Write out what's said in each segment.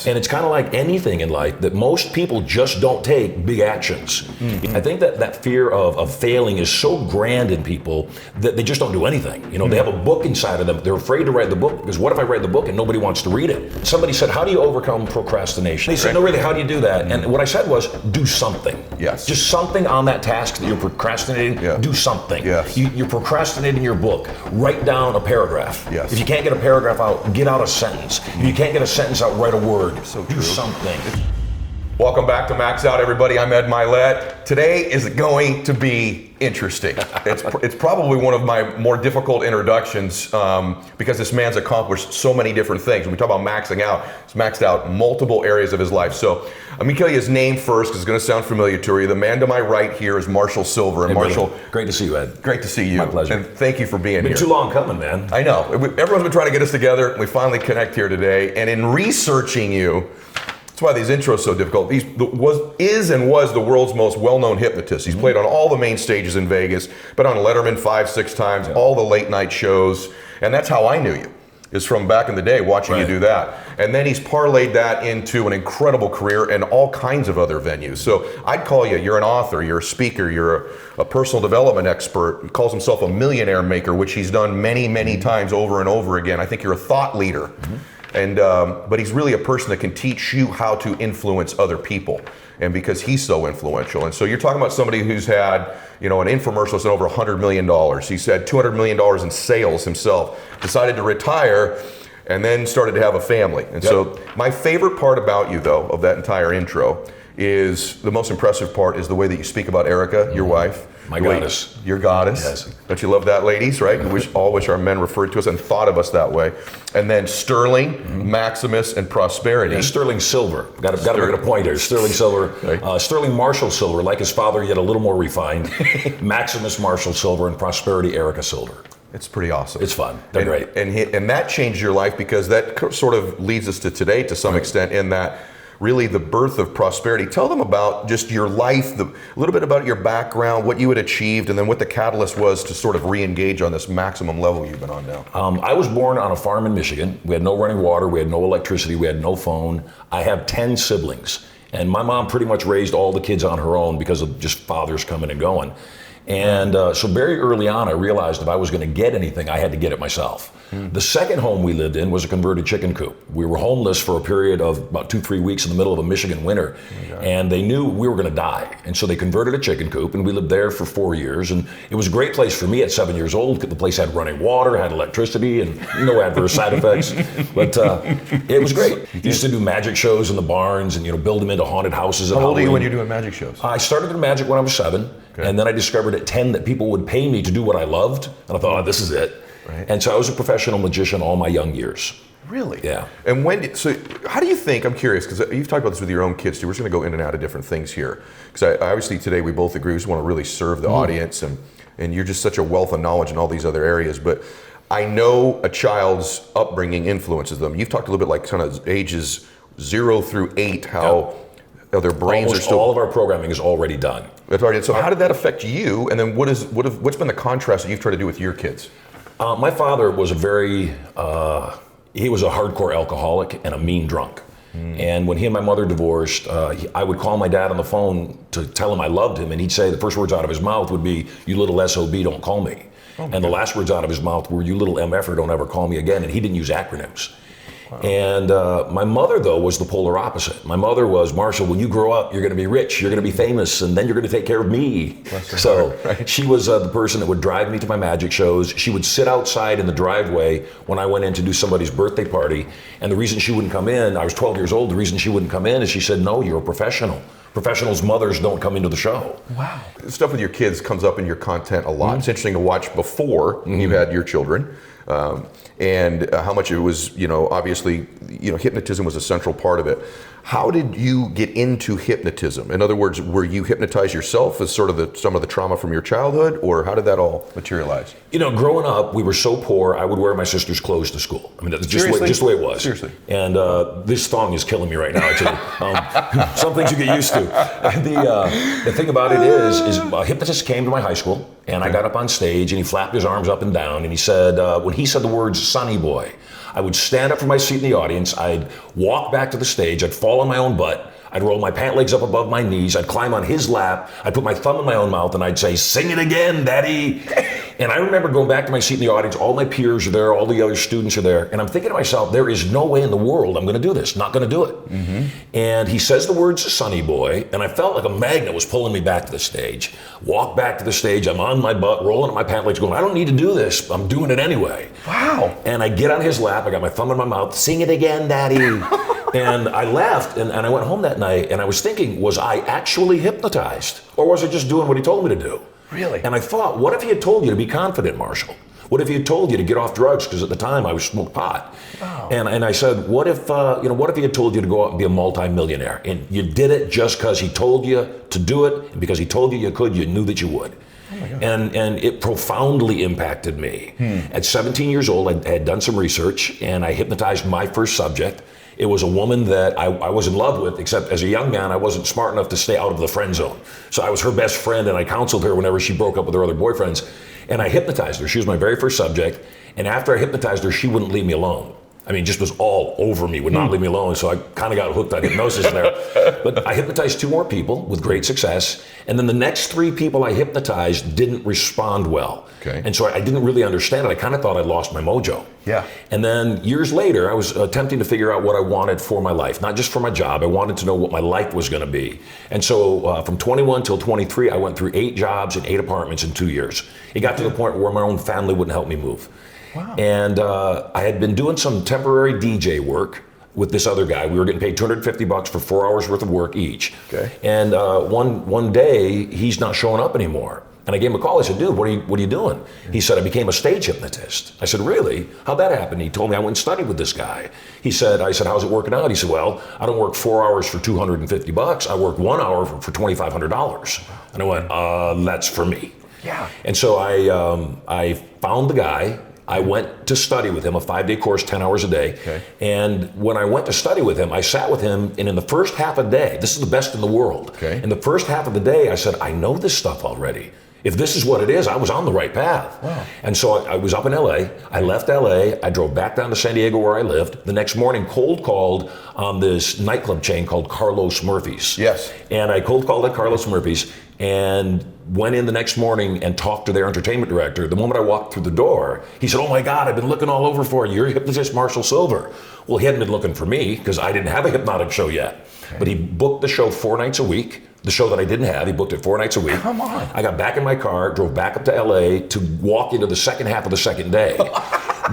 Yes. And it's kind of like anything in life that most people just don't take big actions. I think that fear of failing is so grand in people that they just don't do anything. They have a book inside of them. They're afraid to write the book because what if I write the book and nobody wants to read it? Somebody said, how do you overcome procrastination? They said, no, really, how do you do that? And what I said was, do something. Yes. Just something on that task that you're procrastinating, do something. Yes. You're procrastinating your book. Write down a paragraph. Yes. If you can't get a paragraph out, get out a sentence. If you can't get a sentence out, write a word. So do true. something. Welcome back to Max Out, everybody. I'm Ed Mylett. Today is going to be interesting. It's probably one of my more difficult introductions because this man's accomplished so many different things. When we talk about maxing out, he's maxed out multiple areas of his life. So let me tell you his name first because it's going to sound familiar to you. The man to my right here is Marshall Sylver. And Hey, Marshall, brother. Great to see you, Ed. great to see you. My pleasure. And thank you for being Been here. too long coming, man. I know. Everyone's been trying to get us together, and we finally connect here today. And in researching you, that's why these intros are so difficult. He is the world's most well-known hypnotist. He's played on all the main stages in Vegas, been on Letterman 5-6 times, all the late night shows, and that's how I knew you, is from back in the day watching you do that. And then he's parlayed that into an incredible career and all kinds of other venues. So I'd call you're an author, you're a speaker, you're a personal development expert. He calls himself a millionaire maker, which he's done many, many times over and over again. I think you're a thought leader. And but he's really a person that can teach you how to influence other people, and because he's so influential. And so you're talking about somebody who's had, an infomercial that's over $100 million. He's had $200 million in sales himself, decided to retire, and then started to have a family. And so my favorite part about you, though, of that entire intro is the most impressive part is the way that you speak about Erica, your wife. My goddess. Your goddess. Yes. Don't you love that, ladies, right? We all wish our men referred to us and thought of us that way. And then Sterling, Maximus, and Prosperity. Yeah, Sterling Sylver. Got to make a point here. Sterling Sylver. Right. Sterling Marshall Sylver, like his father, yet a little more refined. Maximus Marshall Sylver and Prosperity Erica Sylver. It's pretty awesome. It's fun. They're great. And that changed your life because that sort of leads us to today to some extent in that really the birth of Prosperity. Tell them about just your life, a little bit about your background, what you had achieved, and then what the catalyst was to sort of re-engage on this maximum level you've been on now. I was born on a farm in Michigan. We had no running water, we had no electricity, we had no phone. I have 10 siblings, and my mom pretty much raised all the kids on her own because of just fathers coming and going. And so very early on, I realized if I was going to get anything, I had to get it myself. The second home we lived in was a converted chicken coop. We were homeless for a period of about 2-3 weeks in the middle of a Michigan winter, and they knew we were going to die. And so they converted a chicken coop, and we lived there for 4 years. And it was a great place for me at 7 years old. The place had running water, had electricity, and no adverse side effects. But it was great. Used to do magic shows in the barns and build them into haunted houses. How old are you when you're doing magic shows? I started in magic when I was 7. Okay. And then I discovered at 10 that people would pay me to do what I loved. And I thought, oh, this is it. Right. And so I was a professional magician all my young years. Really? Yeah. And so how do you think, I'm curious, because you've talked about this with your own kids too, we're just going to go in and out of different things here. Because obviously today we both agree we just want to really serve the audience, and you're just such a wealth of knowledge in all these other areas. But I know a child's upbringing influences them. You've talked a little bit like kind of ages 0 through 8, how their brains are still... all of our programming is already done. That's already. So how did that affect you? And then what's been the contrast that you've tried to do with your kids? My father was he was a hardcore alcoholic and a mean drunk. And when he and my mother divorced, I would call my dad on the phone to tell him I loved him, and he'd say the first words out of his mouth would be, "You little SOB, don't call me." And the last words out of his mouth were, "You little MFer, don't ever call me again." And he didn't use acronyms. And my mother, though, was the polar opposite. My mother was, "Marshall, when you grow up, you're going to be rich, you're going to be famous, and then you're going to take care of me." So she was the person that would drive me to my magic shows. She would sit outside in the driveway when I went in to do somebody's birthday party. And the reason she wouldn't come in, I was 12 years old, the reason she wouldn't come in is she said, "No, you're a professional. Professionals' mothers don't come into the show." Wow. Stuff with your kids comes up in your content a lot. It's interesting to watch before you had your children. And how much it was, obviously, hypnotism was a central part of it. How did you get into hypnotism? In other words, were you hypnotized yourself as sort of some of the trauma from your childhood, or how did that all materialize? Growing up, we were so poor, I would wear my sister's clothes to school. I mean, that's just the way it was. Seriously. And this thong is killing me right now, actually. Some things you get used to. The thing about it is hypnotists came to my high school. And I got up on stage and he flapped his arms up and down and he said, when he said the words "Sonny Boy," I would stand up from my seat in the audience, I'd walk back to the stage, I'd fall on my own butt, I'd roll my pant legs up above my knees, I'd climb on his lap, I'd put my thumb in my own mouth and I'd say, "Sing it again, Daddy." And I remember going back to my seat in the audience, all my peers are there, all the other students are there, and I'm thinking to myself, there is no way in the world I'm gonna do this, not gonna do it. Mm-hmm. And he says the words "Sonny Boy," and I felt like a magnet was pulling me back to the stage. Walk back to the stage, I'm on my butt, rolling up my pant legs, going, I don't need to do this, I'm doing it anyway. Wow. And I get on his lap, I got my thumb in my mouth, "Sing it again, Daddy." And I left and I went home that night and I was thinking, was I actually hypnotized? Or was I just doing what he told me to do? Really? And I thought, what if he had told you to be confident, Marshall? What if he had told you to get off drugs? Because at the time I was smoked pot. Wow. And I said, what if he had told you to go out and be a multi-millionaire? And you did it just because he told you to do it, and because he told you you could, you knew that you would. Oh my God. And it profoundly impacted me. At 17 years old, I had done some research and I hypnotized my first subject. It was a woman that I was in love with, except as a young man, I wasn't smart enough to stay out of the friend zone. So I was her best friend and I counseled her whenever she broke up with her other boyfriends. And I hypnotized her. She was my very first subject. And after I hypnotized her, she wouldn't leave me alone. I mean, just was all over me, would not leave me alone. So I kind of got hooked on hypnosis there. But I hypnotized 2 more people with great success. And then the next 3 people I hypnotized didn't respond well. Okay. And so I didn't really understand it. I kind of thought I'd lost my mojo. Yeah. And then years later, I was attempting to figure out what I wanted for my life, not just for my job. I wanted to know what my life was going to be. And so from 21 till 23, I went through 8 jobs and 8 apartments in 2 years. It got to the point where my own family wouldn't help me move. Wow. And I had been doing some temporary DJ work with this other guy. We were getting paid $250 for 4 hours worth of work each. Okay. And one day he's not showing up anymore. And I gave him a call. I said, "Dude, what are you doing?" He said, "I became a stage hypnotist." I said, "Really? How'd that happen?" He told me, "I went and studied with this guy." I said, "How's it working out?" He said, "Well, I don't work 4 hours for $250. I work 1 hour for $2,500. And I went, "That's for me." Yeah. And so I found the guy. I went to study with him, a 5-day course, 10 hours a day. Okay. And when I went to study with him, I sat with him, and in the first half of the day, this is the best in the world. Okay. In the first half of the day, I said, I know this stuff already. If this is what it is, I was on the right path. Wow. And so I was up in LA. I left LA. I drove back down to San Diego where I lived. The next morning, cold called on this nightclub chain called Carlos Murphy's. Yes. And I cold called at Carlos Murphy's and went in the next morning and talked to their entertainment director. The moment I walked through the door, he said, "Oh my God, I've been looking all over for you. You're hypnotist Marshall Sylver." Well, he hadn't been looking for me because I didn't have a hypnotic show yet. Okay. But he booked the show 4 nights a week. The show that I didn't have, he booked it 4 nights a week. Come on. I got back in my car, drove back up to LA to walk into the second half of the second day.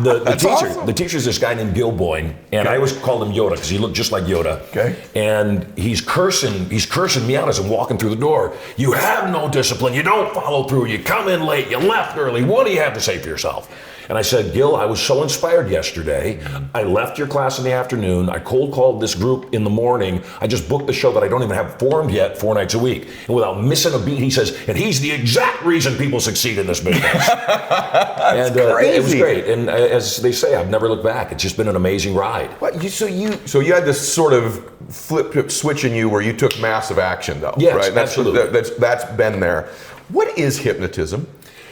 The teacher's this guy named Gil Boyne, and I always called him Yoda because he looked just like Yoda. Okay. And he's cursing me out as I'm walking through the door. "You have no discipline, you don't follow through, you come in late, you left early, what do you have to say for yourself?" And I said, "Gil, I was so inspired yesterday. I left your class in the afternoon. I cold called this group in the morning. I just booked the show that I don't even have formed yet 4 nights a week." And without missing a beat, he says, "And he's the exact reason people succeed in this business." And crazy. It was great. And as they say, I've never looked back. It's just been an amazing ride. What, so you had this sort of flip switch in you where you took massive action, though. Yes, right? absolutely. That's been there. What is hypnotism?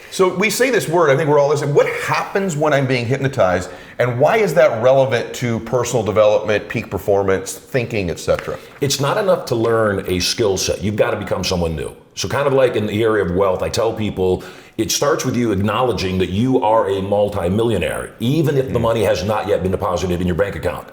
So we say this word, I think we're all listening. What happens when I'm being hypnotized, and why is that relevant to personal development, peak performance, thinking, etc.? It's not enough to learn a skill set. You've got to become someone new. So kind of like in the area of wealth, I tell people, it starts with you acknowledging that you are a multi-millionaire, even if the money has not yet been deposited in your bank account.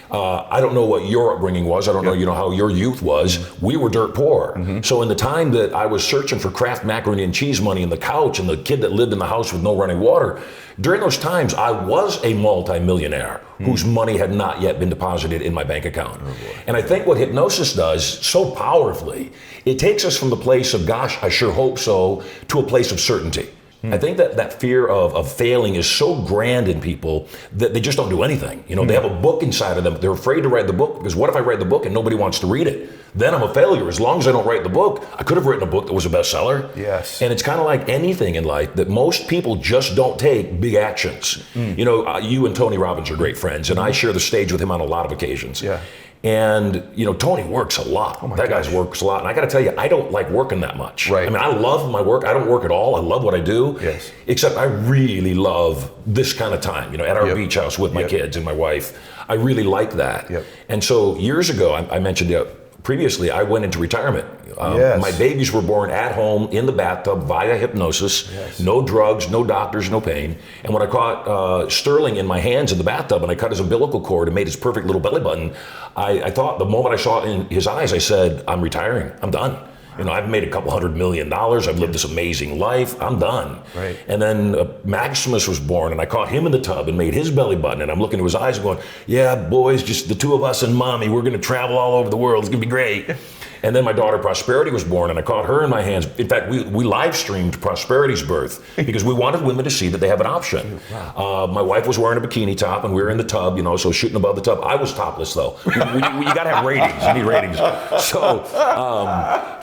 I don't know what your upbringing was. I don't know, how your youth was. We were dirt poor. So in the time that I was searching for Kraft macaroni and cheese money in the couch and the kid that lived in the house with no running water, during those times, I was a multi-millionaire whose money had not yet been deposited in my bank account. And I think what hypnosis does so powerfully, it takes us from the place of, gosh, I sure hope so, to a place of certainty. I think that fear of failing is so grand in people that they just don't do anything. They have a book inside of them. They're afraid to write the book because what if I write the book and nobody wants to read it? Then I'm a failure. As long as I don't write the book, I could have written a book that was a bestseller. Yes. And it's kind of like anything in life that most people just don't take big actions. You and Tony Robbins are great friends, and I share the stage with him on a lot of occasions. Yeah. And, Tony works a lot. That guy works a lot. And I got to tell you, I don't like working that much. Right. I mean, I love my work. I don't work at all. I love what I do. Yes. Except I really love this kind of time, at our beach house with my kids and my wife. I really like that. Yep. And so years ago, I mentioned previously, I went into retirement. My babies were born at home in the bathtub via hypnosis. Yes. No drugs, no doctors, no pain. And when I caught Sterling in my hands in the bathtub and I cut his umbilical cord and made his perfect little belly button, I thought the moment I saw it in his eyes, I said, I'm retiring. I'm done. I've made a couple $100 million. I've lived this amazing life. I'm done. Right. And then Maximus was born, and I caught him in the tub and made his belly button. And I'm looking into his eyes and going, yeah, boys, just the two of us and mommy. We're going to travel all over the world. It's going to be great. And then my daughter Prosperity was born, and I caught her in my hands. In fact, we live streamed Prosperity's birth because we wanted women to see that they have an option. Wow. My wife was wearing a bikini top, and we were in the tub, so shooting above the tub. I was topless, though. You got to have ratings. You need ratings. So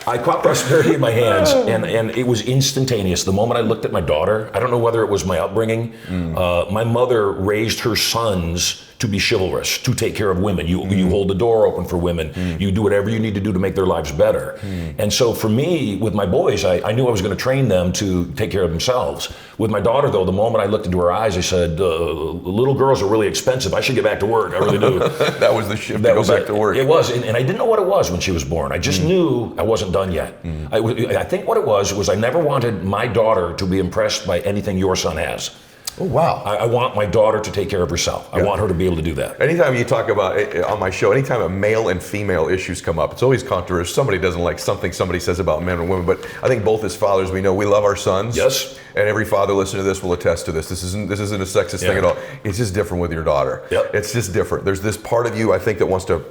I caught Prosperity in my hands, and it was instantaneous. The moment I looked at my daughter, I don't know whether it was my upbringing. My mother raised her sons to be chivalrous, to take care of women. You hold the door open for women. You do whatever you need to do to make their lives better. And so for me, with my boys, I knew I was going to train them to take care of themselves. With my daughter, though, the moment I looked into her eyes, I said, little girls are really expensive. I should get back to work. I really do. That was the shift to go back to work. It was, and I didn't know what it was when she was born. I just knew I wasn't done yet. I think what it was I never wanted my daughter to be impressed by anything your son has. Oh, wow. I want my daughter to take care of herself. I want her to be able to do that. Anytime you talk about, on my show, anytime a male and female issues come up, it's always controversial. Somebody doesn't like something somebody says about men and women, but I think both as fathers, we know we love our sons. Yes. And every father listening to this will attest to this. This isn't a sexist thing at all. It's just different with your daughter. Yep. It's just different. There's this part of you, I think, that wants to,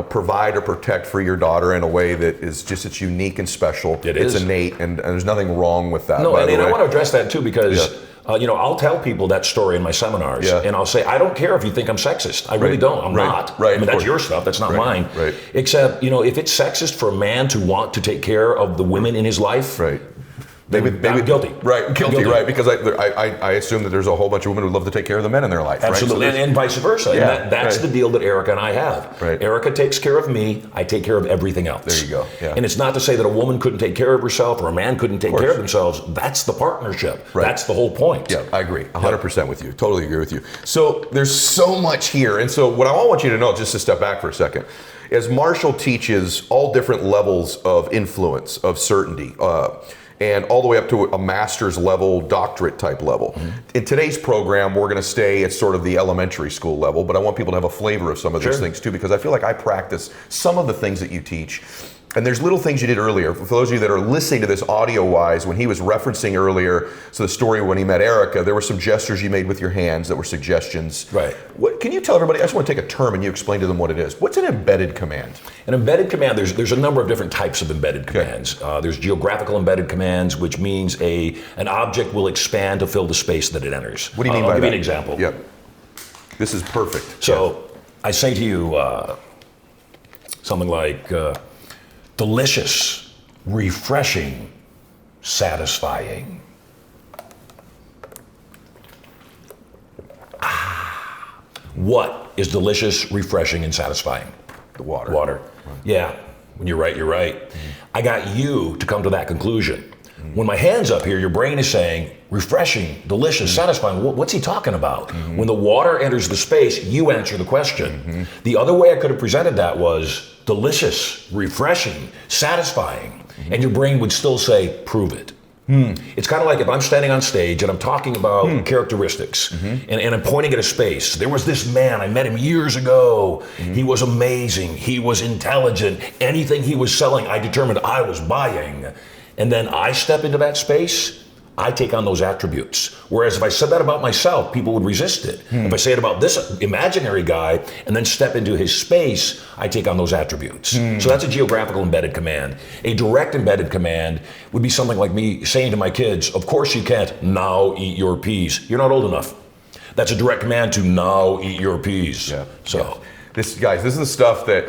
provide or protect for your daughter in a way that is just, it's unique and special. It's innate, and there's nothing wrong with that. No, and I want to address that too, because I'll tell people that story in my seminars, and I'll say, I don't care if you think I'm sexist. I really don't. I'm not. Right. I mean, that's your stuff. That's not mine. Right. Except, if it's sexist for a man to want to take care of the women in his life, Maybe guilty. Right, guilty, right? Because I assume that there's a whole bunch of women who love to take care of the men in their life. Absolutely, right? So and vice versa. Yeah, and that's the deal that Erica and I have. Right. Erica takes care of me. I take care of everything else. There you go. Yeah. And it's not to say that a woman couldn't take care of herself or a man couldn't take care of themselves. That's the partnership. Right. That's the whole point. Yeah, I agree. 100% with you. Totally agree with you. So there's so much here. And so what I want you to know, just to step back for a second, is Marshall teaches all different levels of influence, of certainty, and all the way up to a master's level, doctorate type level. In today's program, we're going to stay at sort of the elementary school level, but I want people to have a flavor of some of these things too, because I feel like I practice some of the things that you teach. And there's little things you did earlier. For those of you that are listening to this audio-wise, when he was referencing earlier, so the story when he met Erica, there were some gestures you made with your hands that were suggestions. Right. What can you tell everybody? I just want to take a term and you explain to them what it is. What's an embedded command? An embedded command, there's a number of different types of embedded commands. There's geographical embedded commands, which means an object will expand to fill the space that it enters. What do you mean by that? I'll give you an example. Yep. This is perfect. So I say to you something like, delicious, refreshing, satisfying. What is delicious, refreshing, and satisfying? The water. Water. Yeah. When you're right, you're right. I got you to come to that conclusion. When my hand's up here, your brain is saying, refreshing, delicious, satisfying. What's he talking about? When the water enters the space, you answer the question. The other way I could have presented that was delicious, refreshing, satisfying. And your brain would still say, prove it. It's kind of like if I'm standing on stage and I'm talking about characteristics and I'm pointing at a space. There was this man, I met him years ago. He was amazing. He was intelligent. Anything he was selling, I determined I was buying. And then I step into that space, I take on those attributes. Whereas if I said that about myself, people would resist it. If I say it about this imaginary guy and then step into his space, I take on those attributes. So that's a geographical embedded command. A direct embedded command would be something like me saying to my kids, of course you can't now eat your peas. You're not old enough. That's a direct command to now eat your peas. This is the stuff that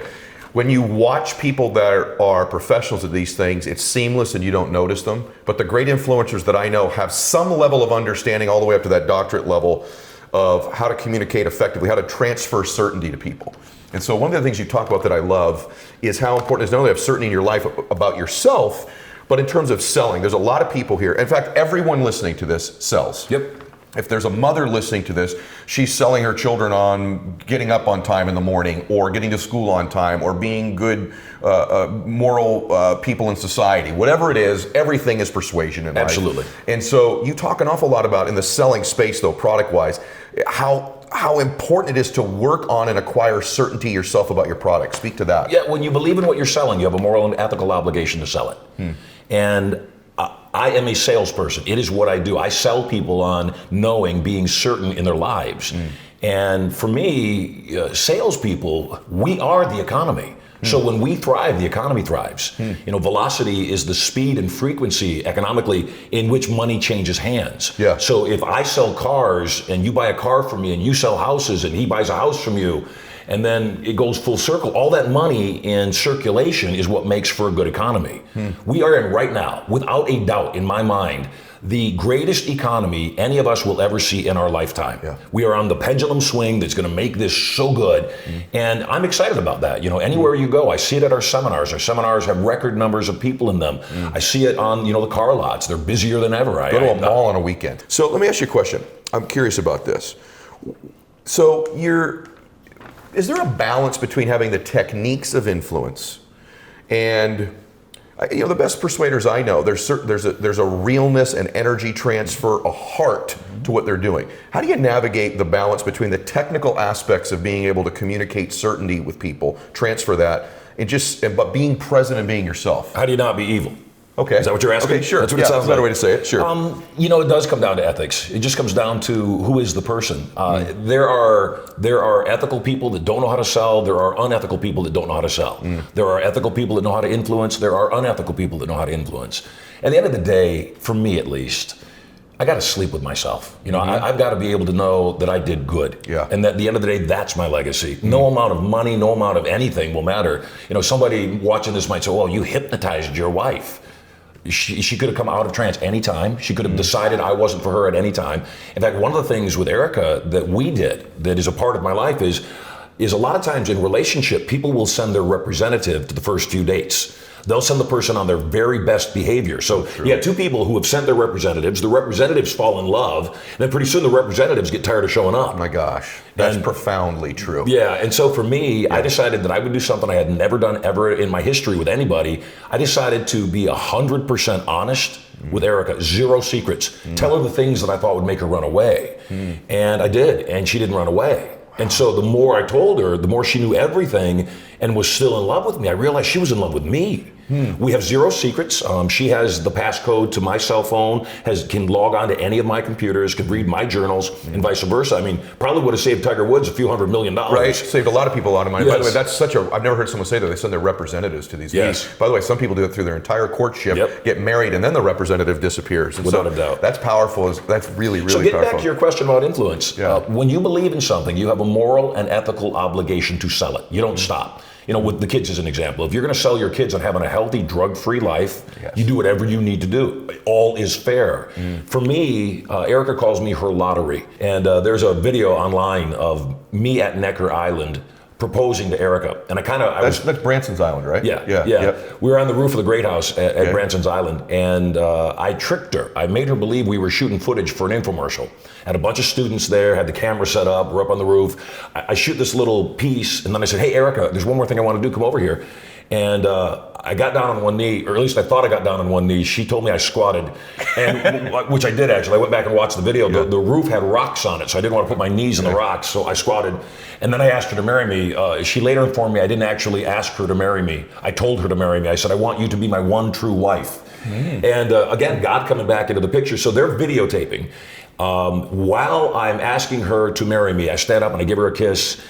when you watch people that are professionals at these things, it's seamless and you don't notice them. But the great influencers that I know have some level of understanding all the way up to that doctorate level of how to communicate effectively, how to transfer certainty to people. And so one of the things you talk about that I love is how important it is not only to have certainty in your life about yourself, but in terms of selling. There's a lot of people here. In fact, everyone listening to this sells. Yep. If there's a mother listening to this, she's selling her children on getting up on time in the morning, or getting to school on time, or being good, moral people in society. Whatever it is, everything is persuasion in life. Absolutely. And so you talk an awful lot about, in the selling space though, product-wise, how important it is to work on and acquire certainty yourself about your product. Speak to that. Yeah, when you believe in what you're selling, you have a moral and ethical obligation to sell it. And I am a salesperson. It is what I do. I sell people on knowing, being certain in their lives. And for me, salespeople, we are the economy. So when we thrive, the economy thrives. You know, velocity is the speed and frequency economically in which money changes hands. Yeah. So if I sell cars and you buy a car from me, and you sell houses and he buys a house from you, and then it goes full circle, all that money in circulation is what makes for a good economy. We are in right now, without a doubt in my mind, the greatest economy any of us will ever see in our lifetime. Yeah. We are on the pendulum swing that's going to make this so good. And I'm excited about that. You know, anywhere you go, I see it at our seminars. Our seminars have record numbers of people in them. I see it on, you know, the car lots. They're busier than ever. Go to a mall on a weekend. So let me ask you a question. I'm curious about this. So is there a balance between having the techniques of influence and, you know, the best persuaders I know, there's a realness and energy transfer, a heart to what they're doing. How do you navigate the balance between the technical aspects of being able to communicate certainty with people, transfer that, but being present and being yourself? How do you not be evil? Okay. Is that what you're asking? Okay, sure. That's what it it sounds that's a better like. way to say it. Sure. You know, it does come down to ethics. It just comes down to who is the person. There are ethical people that don't know how to sell. There are unethical people that don't know how to sell. There are ethical people that know how to influence. There are unethical people that know how to influence. At the end of the day, for me at least, I got to sleep with myself. You know, I've got to be able to know that I did good. Yeah. And at the end of the day, that's my legacy. No amount of money, no amount of anything will matter. You know, somebody watching this might say, well, you hypnotized your wife. She could have come out of trance anytime. She could have decided I wasn't for her at any time. In fact, one of the things with Erica that we did that is a part of my life is a lot of times in relationship, people will send their representative to the first few dates. They'll send the person on their very best behavior. So you have two people who have sent their representatives. The representatives fall in love. And then pretty soon the representatives get tired of showing up. Oh my gosh, that's profoundly true. Yeah, and so for me, I decided that I would do something I had never done ever in my history with anybody. I decided to be 100% honest with Erica, zero secrets. Tell her the things that I thought would make her run away. And I did, and she didn't run away. And so the more I told her, the more she knew everything and was still in love with me. I realized she was in love with me. We have zero secrets. She has the passcode to my cell phone, can log on to any of my computers, can read my journals, and vice versa. I mean, probably would have saved Tiger Woods a few $100 million. Right, saved a lot of people a lot of money. Yes. By the way, that's I've never heard someone say that they send their representatives to these meetings. By the way, some people do it through their entire courtship, get married, and then the representative disappears. And without a doubt. That's powerful. That's really, really powerful. So getting powerful. back to your question about influence, when you believe in something, you have a moral and ethical obligation to sell it. You don't stop. You know, with the kids as an example, if you're going to sell your kids on having a healthy, drug-free life, you do whatever you need to do. All is fair. For me, Erica calls me her lottery. And there's a video online of me at Necker Island proposing to Erica. And that's Branson's Island, right? Yeah. We were on the roof of the Great House at Branson's Island, and I tricked her. I made her believe we were shooting footage for an infomercial. Had a bunch of students there, had the camera set up, we're up on the roof. I shoot this little piece, and then I said, hey, Erica, there's one more thing I want to do, come over here. And I got down on one knee, or at least I thought I got down on one knee. She told me I squatted, and which I did actually. I went back and watched the video. The roof had rocks on it, so I didn't want to put my knees in the rocks, so I squatted. And then I asked her to marry me. She later informed me I didn't actually ask her to marry me. I told her to marry me. I said, I want you to be my one true wife. And again, God coming back into the picture. So they're videotaping. While I'm asking her to marry me, I stand up and I give her a kiss.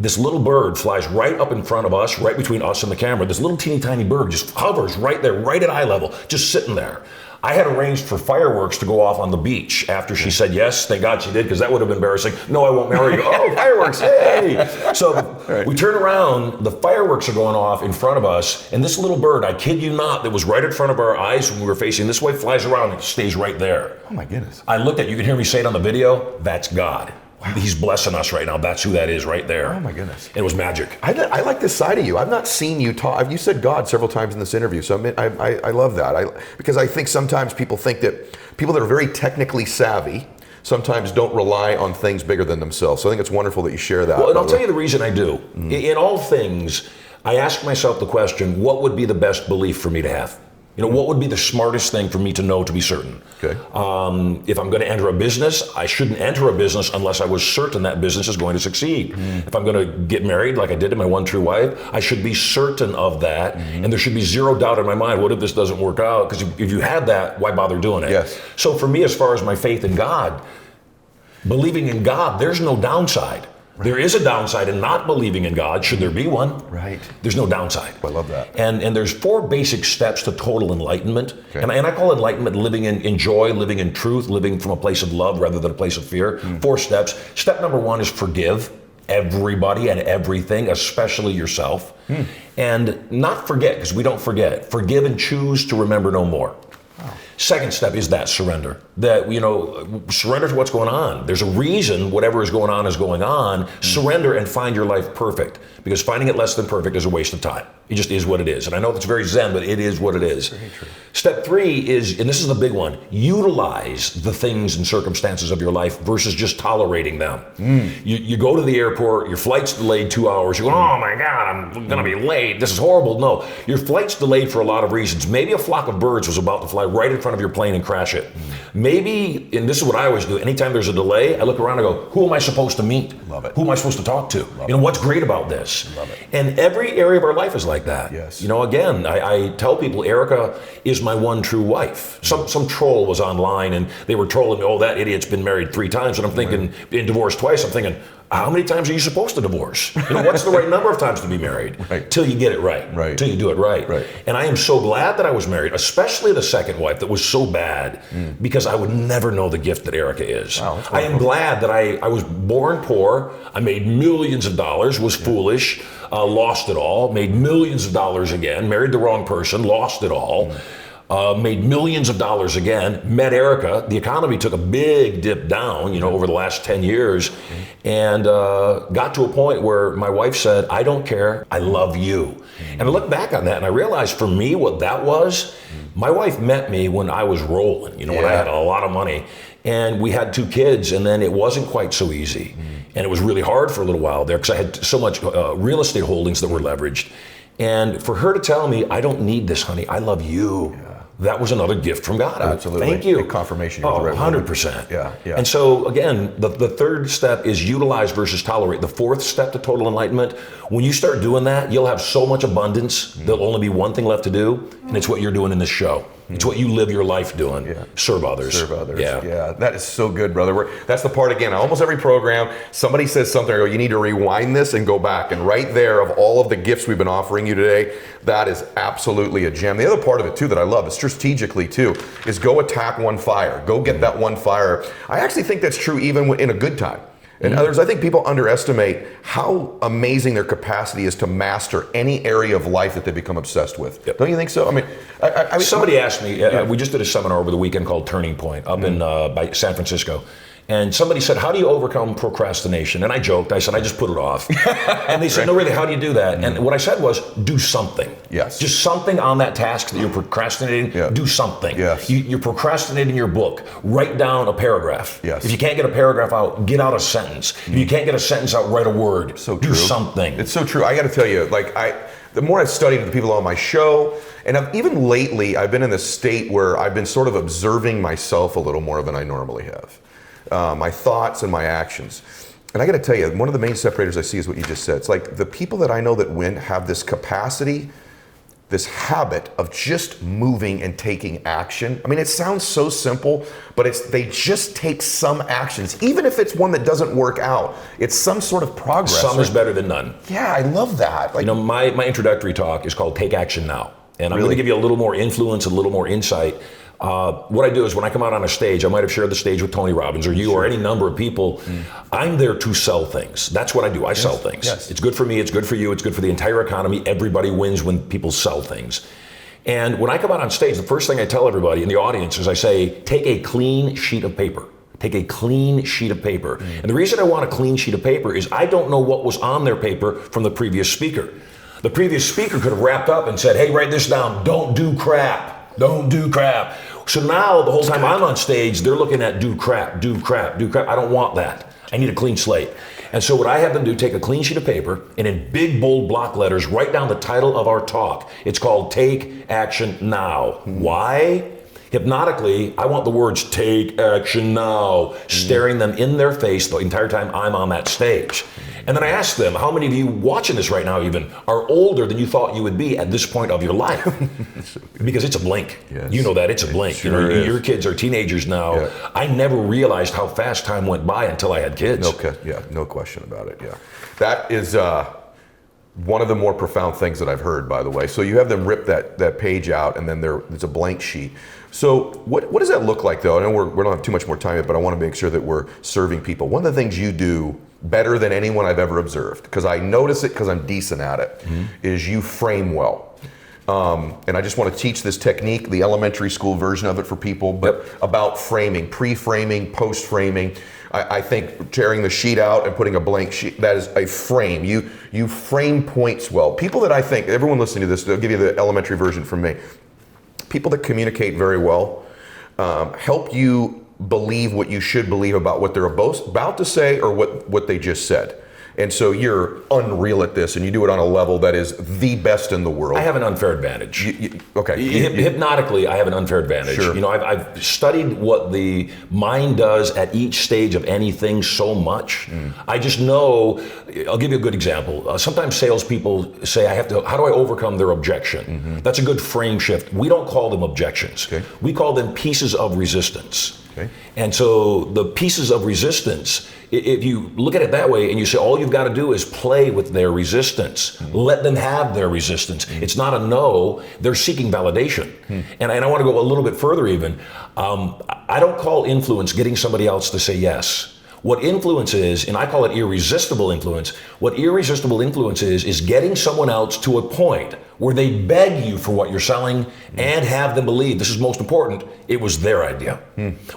This little bird flies right up in front of us, right between us and the camera. This little teeny tiny bird just hovers right there, right at eye level, just sitting there. I had arranged for fireworks to go off on the beach after she said yes. Thank God she did, because that would have been embarrassing. No, I won't marry you. Oh, fireworks, hey! So we turn around, the fireworks are going off in front of us, and this little bird, I kid you not, that was right in front of our eyes when we were facing this way, flies around and stays right there. Oh my goodness. I looked at, you can hear me say it on the video, that's God. He's blessing us right now. That's who that is right there. Oh my goodness. It was magic. I like this side of you. I've not seen you talk. You said God several times in this interview, so I love that. Because I think sometimes people think that people that are very technically savvy sometimes don't rely on things bigger than themselves. So I think it's wonderful that you share that. Well, and I'll tell you the reason I do. In all things, I ask myself the question, what would be the best belief for me to have? You know, what would be the smartest thing for me to know to be certain? Okay. If I'm going to enter a business, I shouldn't enter a business unless I was certain that business is going to succeed. If I'm going to get married, like I did to my one true wife, I should be certain of that, and there should be zero doubt in my mind, what if this doesn't work out? Because if you had that, why bother doing it? Yes. So for me, as far as my faith in God, believing in God, there's no downside. There is a downside in not believing in God, should there be one. Right. There's no downside. I love that. And there's 4 basic steps to total enlightenment. Okay. And I call enlightenment living in joy, living in truth, living from a place of love rather than a place of fear. 4 steps. Step number 1 is forgive everybody and everything, especially yourself. And not forget, because we don't forget. Forgive and choose to remember no more. Second step is that surrender. That, you know, surrender to what's going on. There's a reason whatever is going on is going on. Surrender and find your life perfect. Because finding it less than perfect is a waste of time. It just is what it is. And I know that's very Zen, but it is what it is. Very true. Step 3 is, and this is the big one, utilize the things and circumstances of your life versus just tolerating them. You go to the airport, your flight's delayed 2 hours, you go, oh my God, I'm gonna be late, this is horrible. No, your flight's delayed for a lot of reasons. Maybe a flock of birds was about to fly right in front of your plane and crash it. Maybe, and this is what I always do, anytime there's a delay, I look around and go, who am I supposed to meet? Love it. Who am I supposed to talk to? Love you know, what's great about this? Love it. And every area of our life is like that. Yes. You know, again, I tell people Erica is my one true wife. Some troll was online and they were trolling me, oh, that idiot's been married 3 times. And I'm thinking, being divorced twice, I'm thinking, how many times are you supposed to divorce? You know, what's the right number of times to be married? Right. Till you get it right. Right. Till you do it right. Right. And I am so glad that I was married, especially the second wife that was so bad, because I would never know the gift that Erica is. Wow, that's I am glad that I was born poor. I made millions of dollars, was foolish, lost it all, made millions of dollars again, married the wrong person, lost it all. Made millions of dollars again, met Erica. The economy took a big dip down, you know, over the last 10 years, and got to a point where my wife said, I don't care, I love you. And I look back on that and I realized for me what that was, my wife met me when I was rolling, you know, when I had a lot of money. And we had 2 kids, and then it wasn't quite so easy. And it was really hard for a little while there because I had so much real estate holdings that were leveraged. And for her to tell me, I don't need this, honey, I love you. That was another gift from God. Absolutely. Thank you. A confirmation. Oh, 100%. Yeah, yeah. And so again, the third step is utilize versus tolerate. The 4th step to total enlightenment, when you start doing that, you'll have so much abundance, there'll only be one thing left to do, and it's what you're doing in this show. It's what you live your life doing. Yeah. Serve others. Serve others. Yeah. That is so good, brother. That's the part, again, almost every program, somebody says something, I go, you need to rewind this and go back. And right there, of all of the gifts we've been offering you today, that is absolutely a gem. The other part of it, too, that I love, is strategically, too, is go attack one fire. Go get that one fire. I actually think that's true even in a good time. And others, I think people underestimate how amazing their capacity is to master any area of life that they become obsessed with. Yep. Don't you think so? I mean, somebody asked me, we just did a seminar over the weekend called Turning Point up in by San Francisco. And somebody said, how do you overcome procrastination? And I joked, I said, I just put it off. And they said, no, really, how do you do that? And what I said was, do something. Yes. Just something on that task that you're procrastinating, do something. Yes. You're procrastinating your book, write down a paragraph. Yes. If you can't get a paragraph out, get out a sentence. If you can't get a sentence out, write a word. So do true. something. It's so true. I got to tell you, the more I've studied the people on my show, and even lately, I've been in this state where I've been sort of observing myself a little more than I normally have. My thoughts and my actions. And I got to tell you, one of the main separators I see is what you just said. It's like the people that I know that win have this capacity, this habit of just moving and taking action. I mean, it sounds so simple, but they just take some actions. Even if it's one that doesn't work out, it's some sort of progress. Some is better than none. Yeah, I love that. You know, my introductory talk is called Take Action Now. And I'm going to give you a little more influence, a little more insight. What I do is when I come out on a stage, I might have shared the stage with Tony Robbins or you or any number of people. I'm there to sell things. That's what I do. I sell things. Yes. It's good for me. It's good for you. It's good for the entire economy. Everybody wins when people sell things. And when I come out on stage, the first thing I tell everybody in the audience is I say, take a clean sheet of paper. Take a clean sheet of paper. And the reason I want a clean sheet of paper is I don't know what was on their paper from the previous speaker. The previous speaker could have wrapped up and said, hey, write this down. Don't do crap. Don't do crap. So now the whole time I'm on stage, they're looking at do crap, do crap, do crap. I don't want that. I need a clean slate. And so what I have them do, take a clean sheet of paper and in big, bold block letters, write down the title of our talk. It's called Take Action Now. Why? Hypnotically, I want the words take action now, staring them in their face the entire time I'm on that stage. And then I ask them, how many of you watching this right now even are older than you thought you would be at this point of your life? Because it's a blink. Yes. You know that, it's a blink. Sure is. Your kids are teenagers now. Yeah. I never realized how fast time went by until I had kids. No question about it, yeah. That is one of the more profound things that I've heard, by the way. So you have them rip that page out and then there's a blank sheet. So what does that look like though? I know we don't have too much more time yet, but I want to make sure that we're serving people. One of the things you do better than anyone I've ever observed, because I notice it because I'm decent at it, is you frame well. And I just want to teach this technique, the elementary school version of it for people, but about framing, pre-framing, post-framing. I think tearing the sheet out and putting a blank sheet, that is a frame. You frame points well. People that I think, everyone listening to this, they'll give you the elementary version from me. People that communicate very well help you believe what you should believe about what they're about to say or what they just said. And so you're unreal at this, and you do it on a level that is the best in the world. I have an unfair advantage. Okay. Hypnotically, I have an unfair advantage. Sure. You know, I've studied what the mind does at each stage of anything so much. I just know. I'll give you a good example. Sometimes salespeople say, how do I overcome their objection? That's a good frame shift. We don't call them objections. Okay. We call them pieces of resistance. Okay. And so the pieces of resistance, if you look at it that way and you say all you've got to do is play with their resistance, let them have their resistance. It's not a no, they're seeking validation. And I want to go a little bit further even. I don't call influence getting somebody else to say yes. What influence is, and I call it irresistible influence, what irresistible influence is getting someone else to a point where they beg you for what you're selling and have them believe, this is most important, it was their idea.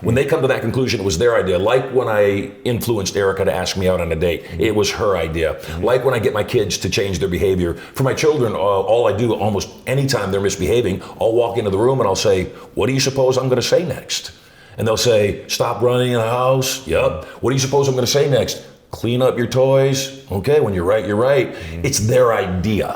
When they come to that conclusion, it was their idea. Like when I influenced Erica to ask me out on a date, it was her idea. Like when I get my kids to change their behavior. For my children, all I do almost anytime they're misbehaving, I'll walk into the room and I'll say, what do you suppose I'm gonna say next? And they'll say, stop running in the house. Yep. What do you suppose I'm going to say next? Clean up your toys. Okay, when you're right, you're right. It's their idea.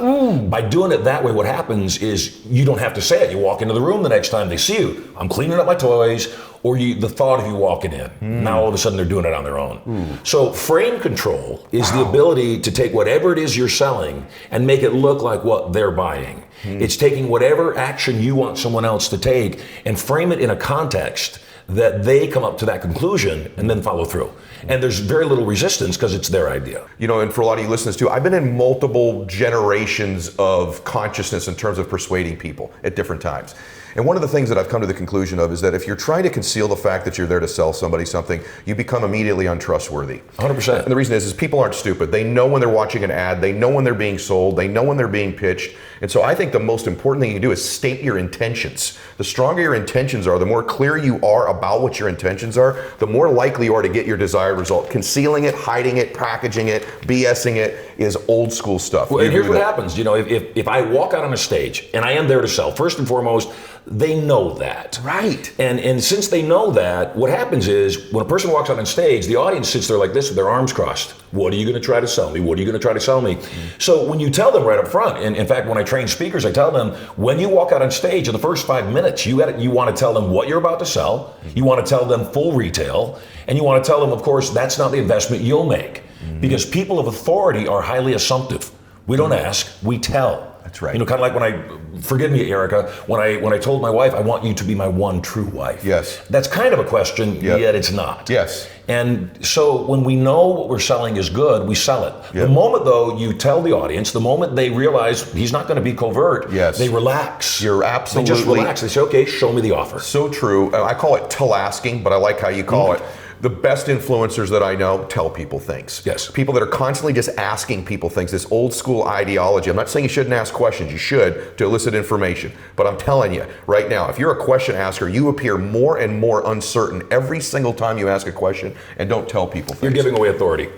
By doing it that way, what happens is you don't have to say it. You walk into the room the next time they see you. I'm cleaning up my toys, or the thought of you walking in. Now all of a sudden they're doing it on their own. So frame control is the ability to take whatever it is you're selling and make it look like what they're buying. It's taking whatever action you want someone else to take and frame it in a context that they come up to that conclusion and then follow through. And there's very little resistance because it's their idea. You know, and for a lot of you listeners too, I've been in multiple generations of consciousness in terms of persuading people at different times. And one of the things that I've come to the conclusion of is that if you're trying to conceal the fact that you're there to sell somebody something, you become immediately untrustworthy. 100%. And the reason is people aren't stupid. They know when they're watching an ad, they know when they're being sold, they know when they're being pitched. And so I think the most important thing you can do is state your intentions. The stronger your intentions are, the more clear you are about what your intentions are, the more likely you are to get your desired result. Concealing it, hiding it, packaging it, BSing it is old school stuff. Well, and here's what happens. You know, if I walk out on a stage and I am there to sell, first and foremost, they know that. Right. And since they know that, what happens is when a person walks out on stage, the audience sits there like this with their arms crossed. What are you going to try to sell me? What are you going to try to sell me? So when you tell them right up front, and in fact, when I train speakers, I tell them, when you walk out on stage in the first 5 minutes, you want to tell them what you're about to sell. You want to tell them full retail. And you want to tell them, of course, that's not the investment you'll make. Because people of authority are highly assumptive. We don't ask, we tell. That's right. You know, kind of like forgive me, Erica, when I told my wife, I want you to be my one true wife. Yes. That's kind of a question, yet it's not. Yes. And so when we know what we're selling is good, we sell it. Yep. The moment, though, you tell the audience, the moment they realize he's not going to be covert, they relax. You're absolutely. They just relax. They say, okay, show me the offer. So true. I call it tell asking, but I like how you call it. the best influencers that I know tell people things. Yes. People that are constantly just asking people things, this old school ideology. I'm not saying you shouldn't ask questions, you should, to elicit information. But I'm telling you, right now, if you're a question asker, you appear more and more uncertain every single time you ask a question and don't tell people things. You're giving away authority.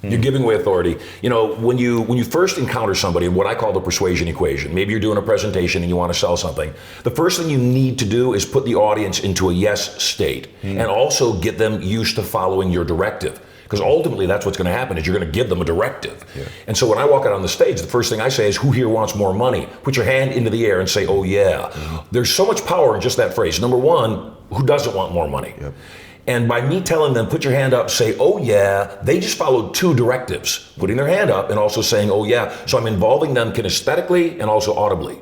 You're giving away authority. You know, when you first encounter somebody, what I call the persuasion equation, maybe you're doing a presentation and you want to sell something, the first thing you need to do is put the audience into a yes state and also get them used to following your directive. Because ultimately that's what's going to happen is you're going to give them a directive. Yeah. And so when I walk out on the stage, the first thing I say is, who here wants more money? Put your hand into the air and say, oh yeah. There's so much power in just that phrase. Number one, who doesn't want more money? Yep. And by me telling them, put your hand up, say, oh yeah, they just followed two directives, putting their hand up and also saying, oh yeah. So I'm involving them kinesthetically and also audibly.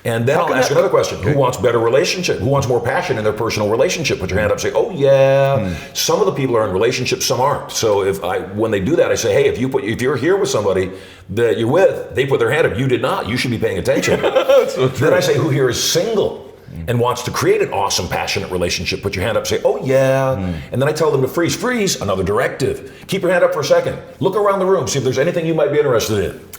And then I'll ask another question. Okay. Who wants better relationship? Who wants more passion in their personal relationship? Put your hand up, say, oh yeah. Some of the people are in relationships, some aren't. So when they do that, I say, hey, if you're here with somebody that you're with, they put their hand up, you did not, you should be paying attention. So then I say, who here is single and wants to create an awesome, passionate relationship? Put your hand up, say, oh yeah. And then I tell them to freeze, another directive. Keep your hand up for a second. Look around the room, see if there's anything you might be interested in.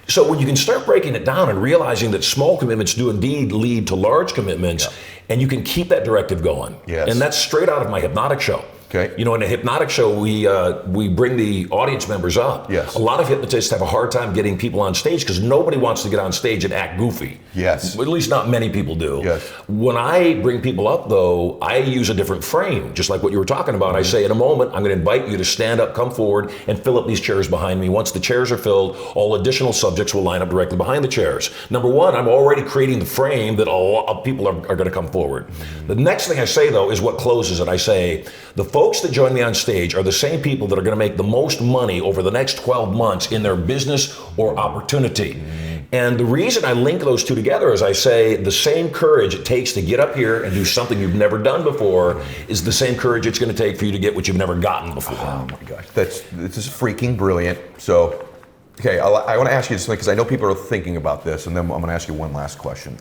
So when you can start breaking it down and realizing that small commitments do indeed lead to large commitments, and you can keep that directive going. Yes. And that's straight out of my hypnotic show. Okay. You know, in a hypnotic show, we bring the audience members up. Yes. A lot of hypnotists have a hard time getting people on stage because nobody wants to get on stage and act goofy. Yes. At least not many people do. Yes. When I bring people up, though, I use a different frame, just like what you were talking about. I say, in a moment, I'm going to invite you to stand up, come forward, and fill up these chairs behind me. Once the chairs are filled, all additional subjects will line up directly behind the chairs. Number one, I'm already creating the frame that a lot of people are going to come forward. The next thing I say, though, is what closes it. I say, the folks that join me on stage are the same people that are going to make the most money over the next 12 months in their business or opportunity. And the reason I link those two together is I say the same courage it takes to get up here and do something you've never done before is the same courage it's going to take for you to get what you've never gotten before. Oh my gosh, this is freaking brilliant. So, okay, I want to ask you something because I know people are thinking about this, and then I'm going to ask you one last question.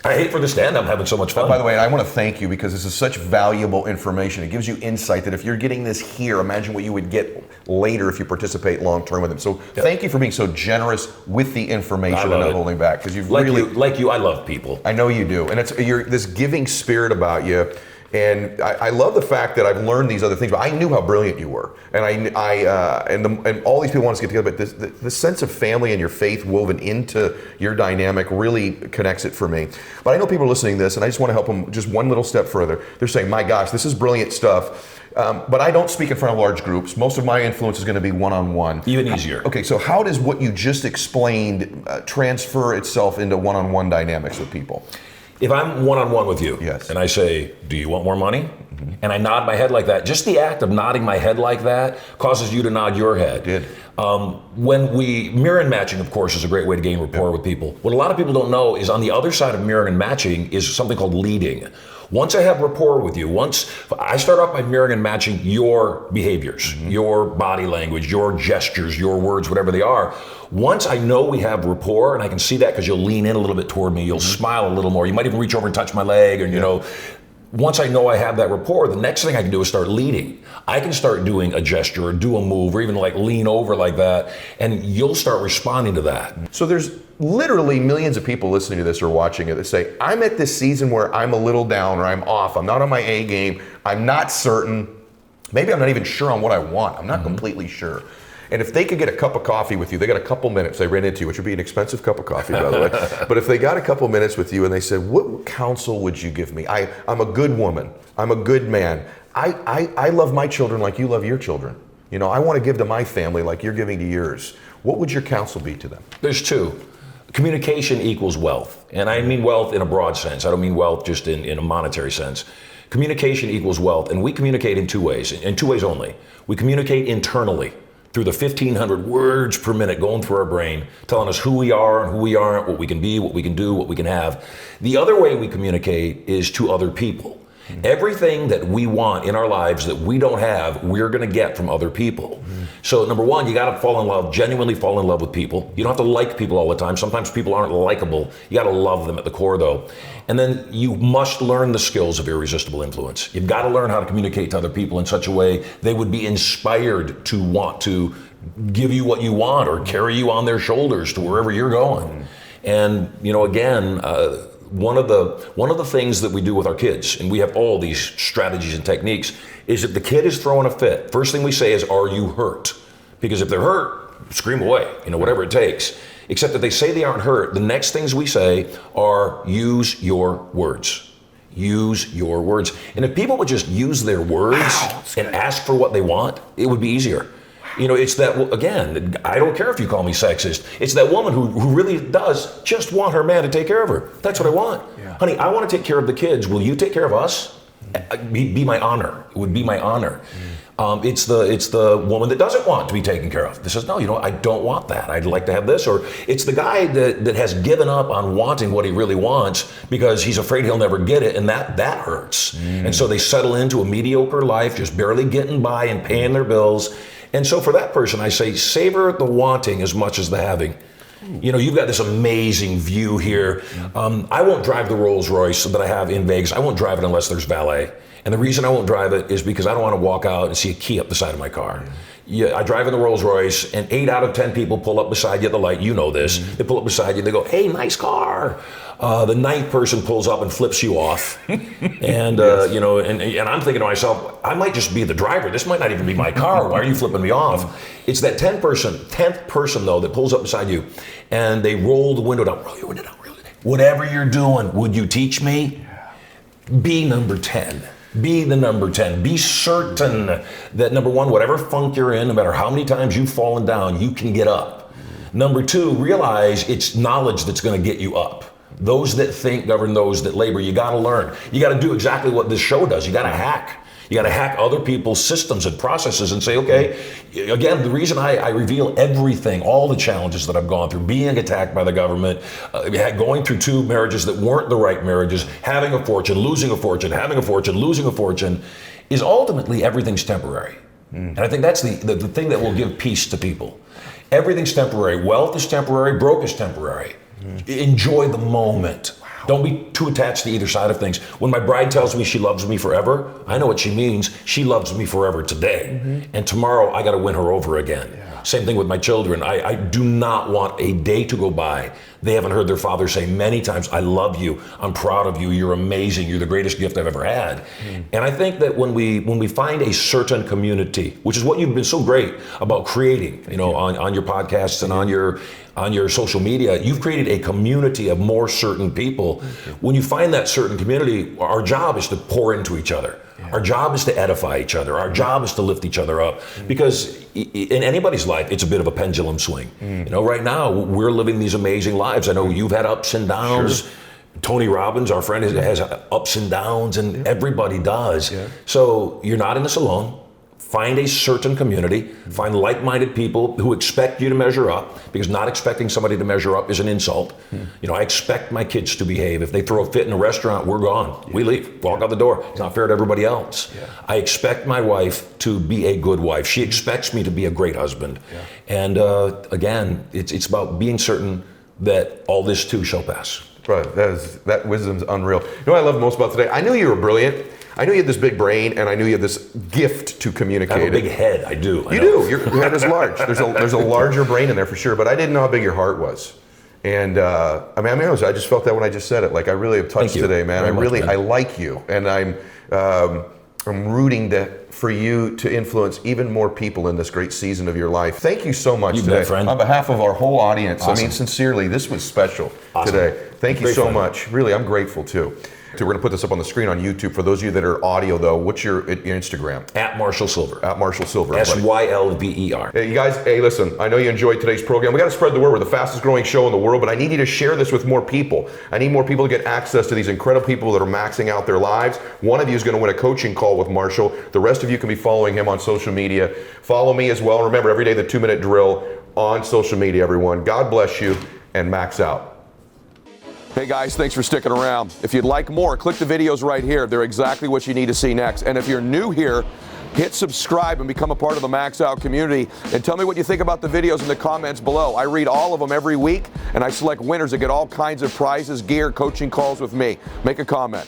I hate for the stand. I'm having so much fun. By the way, I want to thank you because this is such valuable information. It gives you insight that if you're getting this here, imagine what you would get later if you participate long term with it. So thank you for being so generous with the information and not holding back. Because you've like you, I love people. I know you do, and you're this giving spirit about you. And I love the fact that I've learned these other things, but I knew how brilliant you were, and and all these people want us to get together. But this sense of family and your faith woven into your dynamic really connects it for me. But I know people are listening to this, and I just want to help them just one little step further. They're saying, "My gosh, this is brilliant stuff." But I don't speak in front of large groups. Most of my influence is going to be one-on-one. Even easier. Okay, so how does what you just explained transfer itself into one-on-one dynamics with people? If I'm one-on-one with you, and I say, do you want more money? And I nod my head like that, just the act of nodding my head like that causes you to nod your head. When mirror and matching, of course, is a great way to gain rapport with people. What a lot of people don't know is on the other side of mirroring and matching is something called leading. Once I have rapport with you, once I start off by mirroring and matching your behaviors, your body language, your gestures, your words, whatever they are, once I know we have rapport, and I can see that because you'll lean in a little bit toward me, you'll smile a little more, you might even reach over and touch my leg, and you know, once I know I have that rapport, the next thing I can do is start leading. I can start doing a gesture or do a move or even like lean over like that, and you'll start responding to that. So there's literally millions of people listening to this or watching it that say, I'm at this season where I'm a little down or I'm off, I'm not on my A game, I'm not certain, maybe I'm not even sure on what I want, I'm not completely sure. And if they could get a cup of coffee with you, they got a couple minutes, they ran into you, which would be an expensive cup of coffee, by the way. But if they got a couple minutes with you and they said, what counsel would you give me? I'm a good woman, I'm a good man. I love my children like you love your children. You know, I want to give to my family like you're giving to yours. What would your counsel be to them? There's two. Communication equals wealth. And I mean wealth in a broad sense. I don't mean wealth just in a monetary sense. Communication equals wealth. And we communicate in two ways only. We communicate internally, through the 1,500 words per minute going through our brain, telling us who we are and who we aren't, what we can be, what we can do, what we can have. The other way we communicate is to other people. Everything that we want in our lives that we don't have, we're going to get from other people. So number one, you got to fall in love, genuinely fall in love with people. You don't have to like people all the time. Sometimes people aren't likable. You got to love them at the core though. And then you must learn the skills of irresistible influence. You've got to learn how to communicate to other people in such a way they would be inspired to want to give you what you want or carry you on their shoulders to wherever you're going. And again, one of the things that we do with our kids, and we have all these strategies and techniques, is if the kid is throwing a fit, first thing we say is, "Are you hurt?" Because if they're hurt, scream away, whatever it takes. Except that they say they aren't hurt. The next things we say are, "Use your words." Use your words. And if people would just use their words and ask for what they want, it would be easier. It's that, again, I don't care if you call me sexist. It's that woman who really does just want her man to take care of her. That's what I want. Yeah. Honey, I want to take care of the kids. Will you take care of us? Be my honor. It would be my honor. It's the woman that doesn't want to be taken care of. That says, no, I don't want that. I'd like to have this. Or it's the guy that has given up on wanting what he really wants because he's afraid he'll never get it, and that hurts. And so they settle into a mediocre life, just barely getting by and paying their bills. And so for that person, I say, savor the wanting as much as the having. You've got this amazing view here. I won't drive the Rolls Royce that I have in Vegas. I won't drive it unless there's valet. And the reason I won't drive it is because I don't want to walk out and see a key up the side of my car. I drive in the Rolls Royce, and 8 out of 10 people pull up beside you at the light. You know this. They pull up beside you, and they go, "Hey, nice car." The 9th person pulls up and flips you off. And, and I'm thinking to myself, I might just be the driver. This might not even be my car. Why are you flipping me off? It's that 10th person, though, that pulls up beside you, and they roll the window down. Roll your window down. Whatever you're doing, would you teach me? Be number 10. Be the number 10. Be certain that, number one, whatever funk you're in, no matter how many times you've fallen down, you can get up. Number 2, realize it's knowledge that's going to get you up. Those that think govern those that labor. You got to learn. You got to do exactly what this show does. You got to hack. You got to hack other people's systems and processes and say, okay, again, the reason I reveal everything, all the challenges that I've gone through, being attacked by the government, going through 2 marriages that weren't the right marriages, having a fortune, losing a fortune, having a fortune, losing a fortune, is ultimately everything's temporary. And I think that's the thing that will give peace to people. Everything's temporary. Wealth is temporary. Broke is temporary. Enjoy the moment. Don't be too attached to either side of things. When my bride tells me she loves me forever, I know what she means. She loves me forever today. And tomorrow I got to win her over again. Same thing with my children. I do not want a day to go by they haven't heard their father say many times, "I love you, I'm proud of you, you're amazing, you're the greatest gift I've ever had." And I think that when we find a certain community, which is what you've been so great about creating, on your podcasts and on your social media, you've created a community of more certain people. When you find that certain community, our job is to pour into each other. Our job is to edify each other. Our job is to lift each other up, because in anybody's life, it's a bit of a pendulum swing. Right now, we're living these amazing lives. I know you've had ups and downs. Sure. Tony Robbins, our friend, has ups and downs, and everybody does. So you're not in this alone. Find a certain community, find like-minded people who expect you to measure up, because not expecting somebody to measure up is an insult. I expect my kids to behave. If they throw a fit in a restaurant, we're gone. We leave, walk out the door. It's not fair to everybody else. I expect my wife to be a good wife. She expects me to be a great husband. And again, it's about being certain that all this too shall pass. Right, that wisdom's unreal. You know what I love most about today? I knew you were brilliant. I knew you had this big brain, and I knew you had this gift to communicate. I have a big head. I do. You do. Your head is large. There's a larger brain in there for sure. But I didn't know how big your heart was. And I just felt that when I just said it. Like, I really have touched today, man. I like you, and I'm rooting for you to influence even more people in this great season of your life. Thank you so much today. Friend. On behalf of our whole audience, Awesome. I mean, sincerely, this was special today. Thank you so much. Really, I'm grateful too. We're going to put this up on the screen on YouTube. For those of you that are audio, though, what's your Instagram? At Marshall Sylver. At Marshall Sylver. Sylver. Hey, you guys, listen, I know you enjoyed today's program. We got to spread the word. We're the fastest growing show in the world, but I need you to share this with more people. I need more people to get access to these incredible people that are maxing out their lives. One of you is going to win a coaching call with Marshall. The rest of you can be following him on social media. Follow me as well. Remember, every day the 2-minute drill on social media, everyone. God bless you, and max out. Hey guys, thanks for sticking around. If you'd like more, click the videos right here. They're exactly what you need to see next. And if you're new here, hit subscribe and become a part of the Max Out community. And tell me what you think about the videos in the comments below. I read all of them every week, and I select winners that get all kinds of prizes, gear, coaching calls with me. Make a comment.